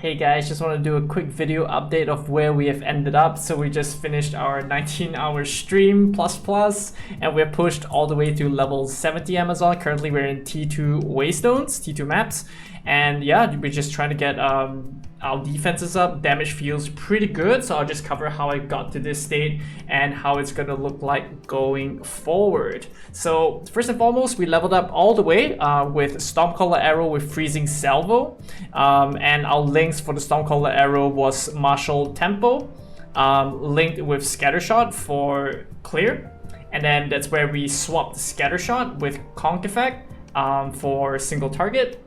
Hey guys, just want to do a quick video update of where we have ended up. So we just finished our 19-hour stream plus and we're pushed all the way to level 70 Amazon. Currently we're in T2 Waystones, T2 maps, and yeah, we're just trying to get our defenses up. Damage feels pretty good, so I'll just cover how I got to this state and how it's gonna look like going forward. So first and foremost, we leveled up all the way with Stormcaller Arrow with freezing salvo, and our links for the Stormcaller Arrow was martial tempo, linked with scattershot for clear, and then that's where we swapped scattershot with conc effect for single target.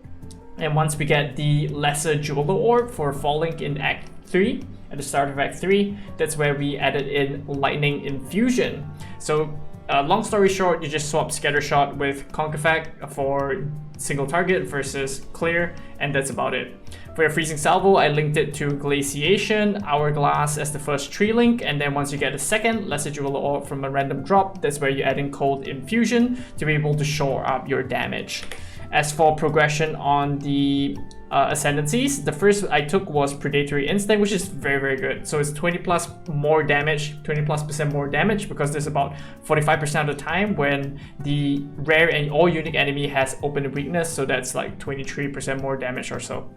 And once we get the lesser jeweler orb for falling in Act 3, at the start of Act 3, that's where we added in lightning infusion. So long story short, you just swap scattershot with conc effect for single target versus clear, and that's about it. For your freezing salvo, I linked it to glaciation, hourglass as the first tree link, and then once you get a second lesser jeweler orb from a random drop, that's where you add in cold infusion to be able to shore up your damage. As for progression on the ascendancies, the first I took was Predatory Instinct, which is very good. So it's 20% more damage because there's about 45% of the time when the rare and all unique enemy has open weakness, so that's like 23% more damage or so.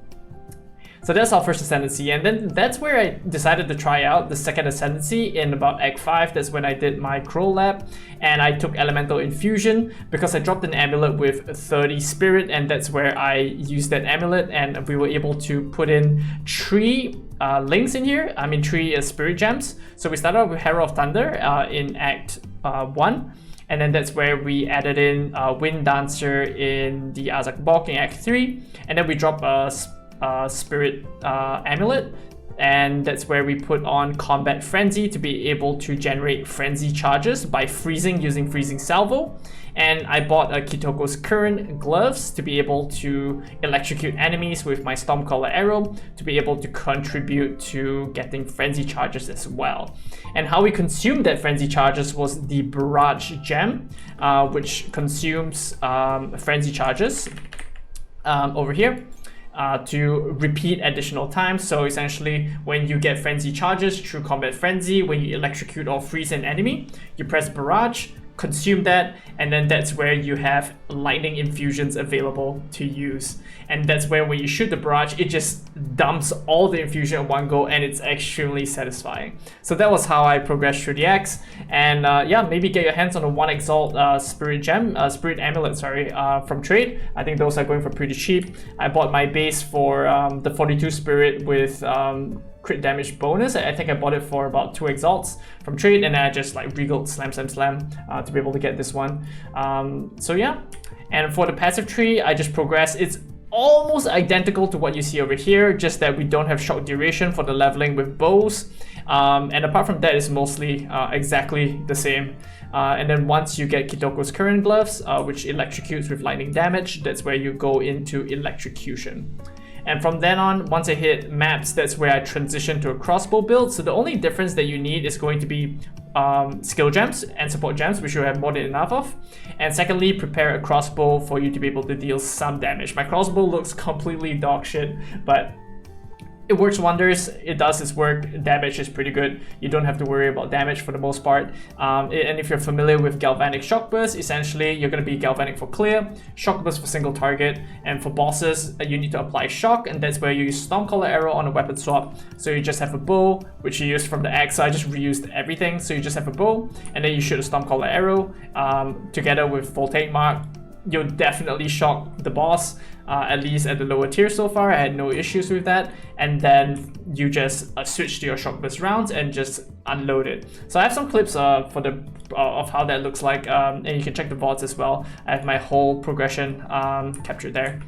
So that's our first ascendancy, and then that's where I decided to try out the second ascendancy in about Act 5. That's when I did my Crow Lab, and I took Elemental Infusion because I dropped an amulet with 30 spirit, and that's where I used that amulet, and we were able to put in 3 links in here. I mean 3 spirit gems. So we started out with Herald of Thunder in Act 1. And then that's where we added in Wind Dancer in the Azak Bok in Act 3, and then we dropped a spirit amulet, and that's where we put on Combat Frenzy to be able to generate frenzy charges by freezing using freezing salvo. And I bought a Kitoko's Current gloves to be able to electrocute enemies with my Stormcaller Arrow to be able to contribute to getting frenzy charges as well. And how we consumed that frenzy charges was the Barrage gem, which consumes frenzy charges over here. To repeat additional times. So essentially, when you get frenzy charges through combat frenzy, when you electrocute or freeze an enemy, you press Barrage, consume that, and then that's where you have lightning infusions available to use. And that's where when you shoot the Barrage, it just dumps all the infusion at one go, and it's extremely satisfying. So that was how I progressed through the acts. And yeah, maybe get your hands on a 1 Exalt spirit amulet, from trade. I think those are going for pretty cheap. I bought my base for the 42 spirit with crit damage bonus. I think I bought it for about 2 Exalts from trade, and I just like regaled slam to be able to get this one. So yeah, and for the passive tree, I just progressed. It's almost identical to what you see over here, just that we don't have shock duration for the leveling with bows. And apart from that, it's mostly exactly the same. And then once you get Kitoko's Current gloves, which electrocutes with lightning damage, that's where you go into electrocution. And from then on, once I hit maps, that's where I transition to a crossbow build. So the only difference that you need is going to be skill gems and support gems, which you have more than enough of. And secondly, prepare a crossbow for you to be able to deal some damage. My crossbow looks completely dog shit, but it works wonders. It does its work. Damage is pretty good. You don't have to worry about damage for the most part. And if you're familiar with Galvanic Shock Burst, essentially you're going to be Galvanic for clear, Shock Burst for single target, and for bosses you need to apply Shock, and that's where you use Stormcaller Arrow on a weapon swap. So you just have a bow, which you use from the axe. So I just reused everything. So you just have a bow, and then you shoot a Stormcaller Arrow together with Voltaic Mark. You'll definitely shock the boss, at least at the lower tier so far. I had no issues with that. And then you just switch to your shock burst rounds and just unload it. So I have some clips of how that looks like, and you can check the VODs as well. I have my whole progression captured there.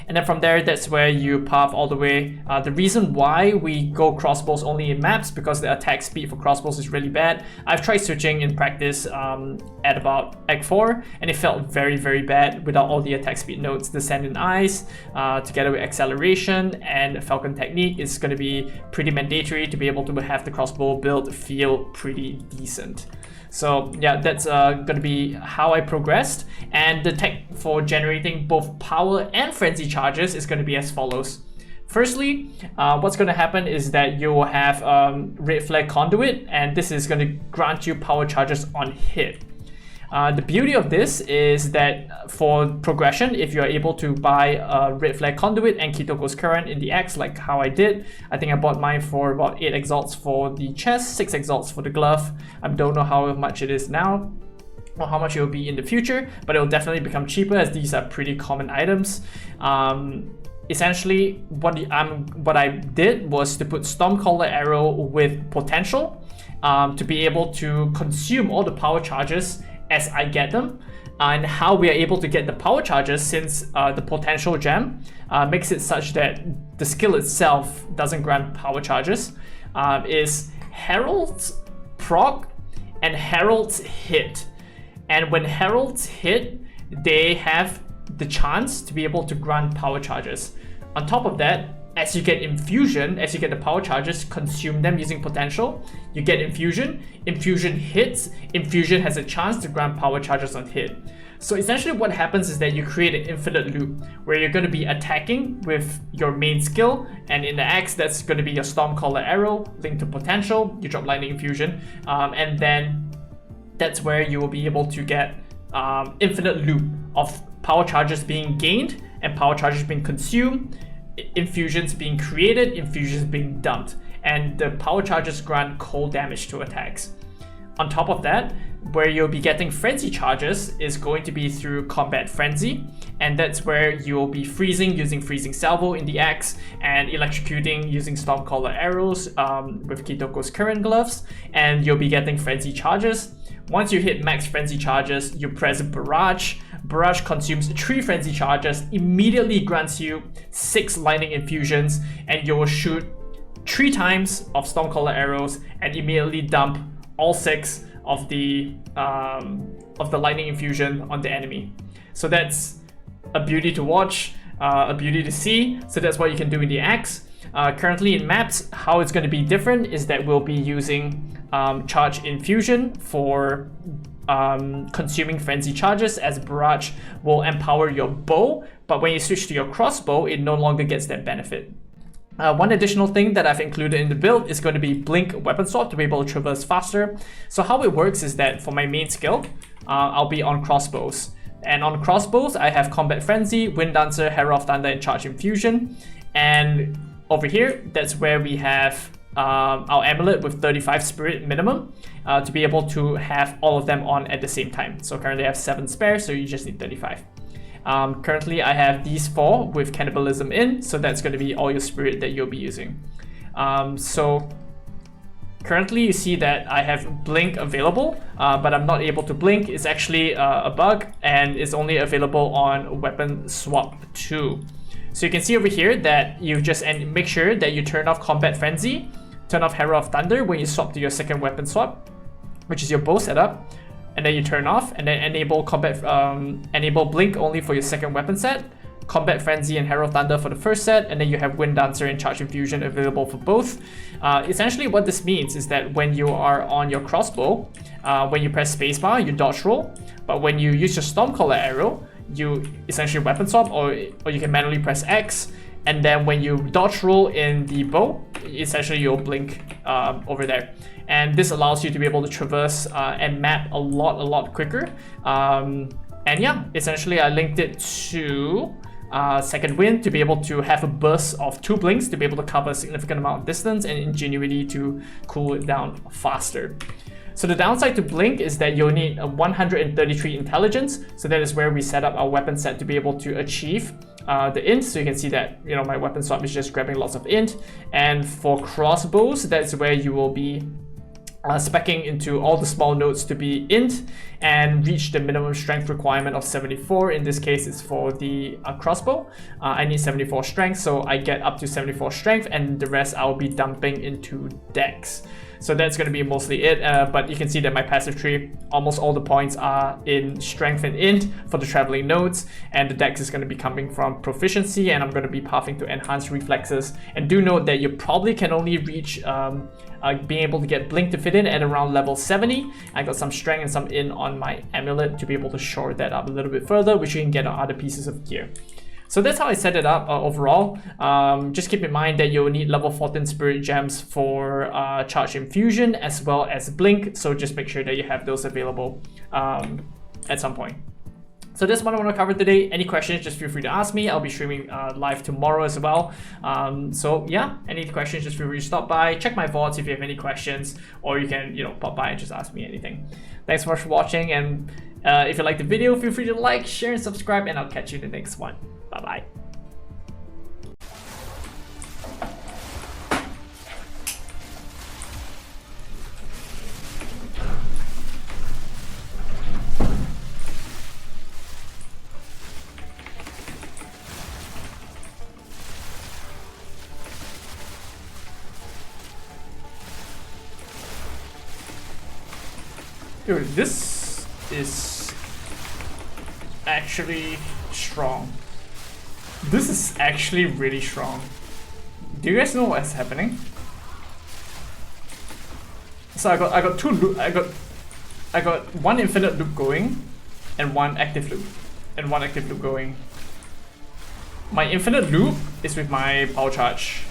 And then from there, that's where you path all the way. The reason why we go crossbows only in maps, because the attack speed for crossbows is really bad. I've tried switching in practice at about Act 4, and it felt very bad without all the attack speed nodes. The Sand in Eyes, together with Acceleration and Falcon Technique, is going to be pretty mandatory to be able to have the crossbow build feel pretty decent. So yeah, that's gonna be how I progressed. And the tech for generating both power and frenzy charges is gonna be as follows. Firstly, what's going to happen is that you will have Redflare conduit, and this is going to grant you power charges on hit. The beauty of this is that for progression, if you're able to buy a Redflare conduit and Kitoko's current in the X, like how I did, I think I bought mine for about 8 exalts for the chest, 6 exalts for the glove. I don't know how much it is now or how much it will be in the future, but it will definitely become cheaper as these are pretty common items. Essentially, what I did was to put Stormcaller Arrow with potential to be able to consume all the power charges as I get them. And how we are able to get the power charges, since the potential gem makes it such that the skill itself doesn't grant power charges, is Herald's proc and Herald's hit. And when Heralds hit, they have the chance to be able to grant power charges. On top of that, as you get infusion, as you get the power charges, consume them using potential, you get infusion. Infusion hits, infusion has a chance to grant power charges on hit. So essentially what happens is that you create an infinite loop where you're going to be attacking with your main skill, and in the X that's going to be your Stormcaller Arrow linked to potential, you drop lightning infusion, and then that's where you will be able to get infinite loop of power charges being gained and power charges being consumed, infusions being created, infusions being dumped, and the power charges grant cold damage to attacks. On top of that, where you'll be getting frenzy charges is going to be through combat frenzy, and that's where you'll be freezing using freezing salvo in the X and electrocuting using Stormcaller Arrows with Kitoko's current gloves, and you'll be getting frenzy charges. Once you hit max frenzy charges, you press Barrage. Barrage consumes 3 frenzy charges, immediately grants you 6 lightning infusions, and you will shoot 3 times of Stormcaller Arrows and immediately dump all 6 of the lightning infusion on the enemy. So that's a beauty to watch, a beauty to see. So that's what you can do in the X. Currently in maps, how it's going to be different is that we'll be using charge infusion for consuming frenzy charges, as Barrage will empower your bow, but when you switch to your crossbow, it no longer gets that benefit. One additional thing that I've included in the build is going to be blink weapon swap to be able to traverse faster. So how it works is that for my main skill, I'll be on crossbows. And on crossbows, I have combat frenzy, wind dancer, herald of thunder, and charge infusion. And over here, that's where we have our amulet with 35 spirit minimum to be able to have all of them on at the same time. So currently I have 7 spare, so you just need 35. Currently I have these 4 with cannibalism in, so that's going to be all your spirit that you'll be using. So currently you see that I have blink available, but I'm not able to blink. It's actually a bug, and it's only available on weapon swap 2. So you can see over here that you just make sure that you turn off combat frenzy, turn off herald of thunder when you swap to your second weapon swap, which is your bow setup, and then you turn off, and then enable enable blink only for your second weapon set, combat frenzy and herald of thunder for the first set, and then you have wind dancer and charge infusion available for both. Essentially what this means is that when you are on your crossbow, when you press spacebar, you dodge roll, but when you use your Stormcaller Arrow, you essentially weapon swap, or you can manually press X, and then when you dodge roll in the bow, essentially you'll blink over there. And this allows you to be able to traverse and map a lot quicker. And yeah, essentially I linked it to second wind to be able to have a burst of 2 blinks to be able to cover a significant amount of distance, and ingenuity to cool it down faster. So the downside to blink is that you'll need a 133 intelligence, so that is where we set up our weapon set to be able to achieve the int. So you can see that, you know, my weapon swap is just grabbing lots of int. And for crossbows, that's where you will be speccing into all the small nodes to be int and reach the minimum strength requirement of 74. In this case, it's for the crossbow. I need 74 strength, so I get up to 74 strength, and the rest I'll be dumping into dex. So that's going to be mostly it, but you can see that my passive tree, almost all the points are in strength and int for the traveling nodes, and the dex is going to be coming from proficiency, and I'm going to be pathing to enhanced reflexes. And do note that you probably can only reach being able to get blink to fit in at around level 70. I got some strength and some in on my amulet to be able to shore that up a little bit further, which you can get on other pieces of gear. So that's how I set it up overall. Just keep in mind that you'll need level 14 Spirit Gems for Charge Infusion as well as Blink, so just make sure that you have those available at some point. So that's what I want to cover today. Any questions, just feel free to ask me. I'll be streaming live tomorrow as well. So yeah, any questions, just feel free to stop by, check my VODs if you have any questions, or you can, you know, pop by and just ask me anything. Thanks so much for watching, and if you liked the video, feel free to like, share, and subscribe, and I'll catch you in the next one. Bye-bye. Dude, this is actually strong. This is actually really strong. Do you guys know what's happening? So I got two loop. I got one infinite loop going, and one active loop, going. My infinite loop is with my power charge.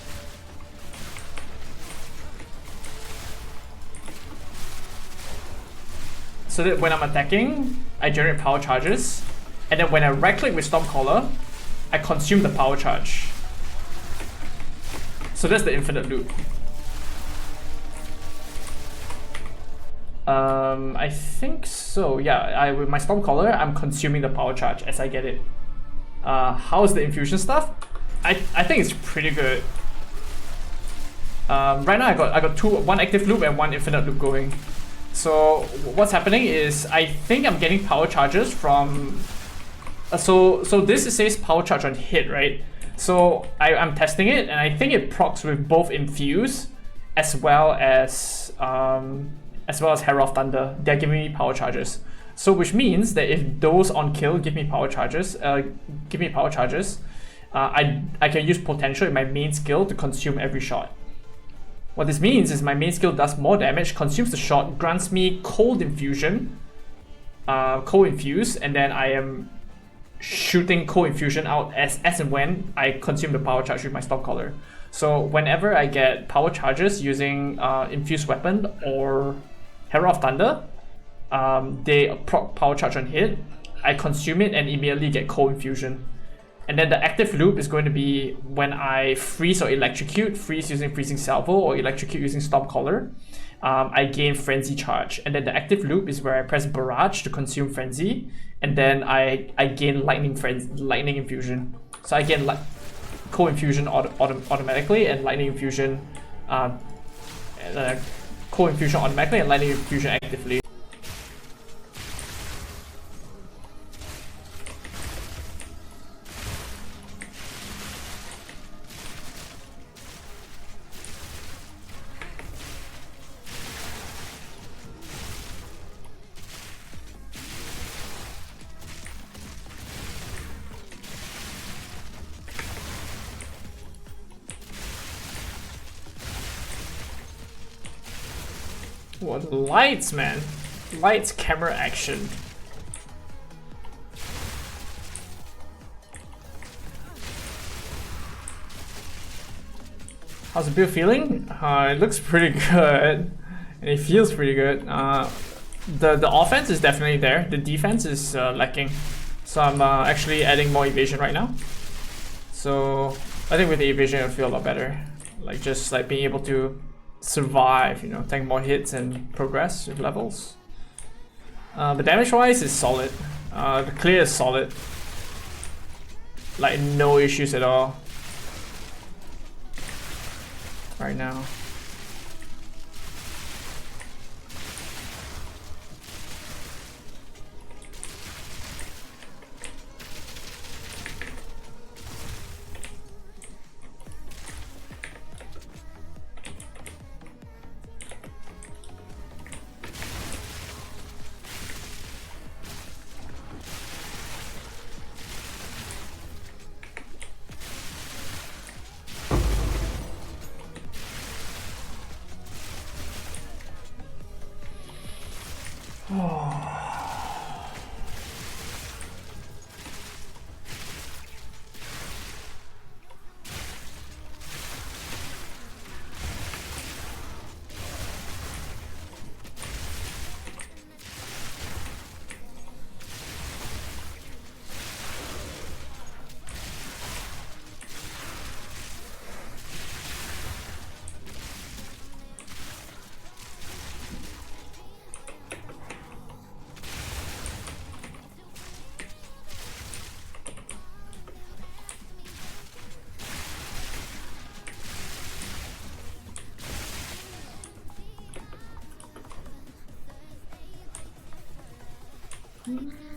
So that when I'm attacking, I generate power charges, and then when I right click with Stormcaller, I consume the power charge. So that's the infinite loop. I think so. Yeah, with my Stormcaller, I'm consuming the power charge as I get it. How's the infusion stuff? I think it's pretty good. Right now I got one active loop and one infinite loop going. So what's happening is I think I'm getting power charges from. So this says power charge on hit, right? So I'm testing it, and I think it procs with both infuse as well as Herald Thunder. They're giving me power charges. So which means that if those on kill give me power charges, I can use potential in my main skill to consume every shot. What this means is my main skill does more damage, consumes the shot, grants me cold infusion, cold infuse, and then I am shooting cold infusion out as and when I consume the power charge with my Stormcaller. So whenever I get power charges using infused weapon or Herald Thunder, they proc power charge on hit, I consume it and immediately get cold infusion. And then the active loop is going to be when I freeze or electrocute, freeze using freezing salvo or electrocute using Stormcaller, I gain frenzy charge. And then the active loop is where I press barrage to consume frenzy, and then I gain lightning infusion. So I gain cold infusion automatically, and lightning infusion, cold infusion automatically, and lightning infusion actively. What lights, man? Lights, camera action. How's the build feeling? It looks pretty good, and it feels pretty good. The offense is definitely there. The defense is lacking. So I'm actually adding more evasion right now. So I think with the evasion it'll feel a lot better. Like just like being able to survive, you know, take more hits and progress with levels. But damage wise is solid. The clear is solid. Like no issues at all right now. 13.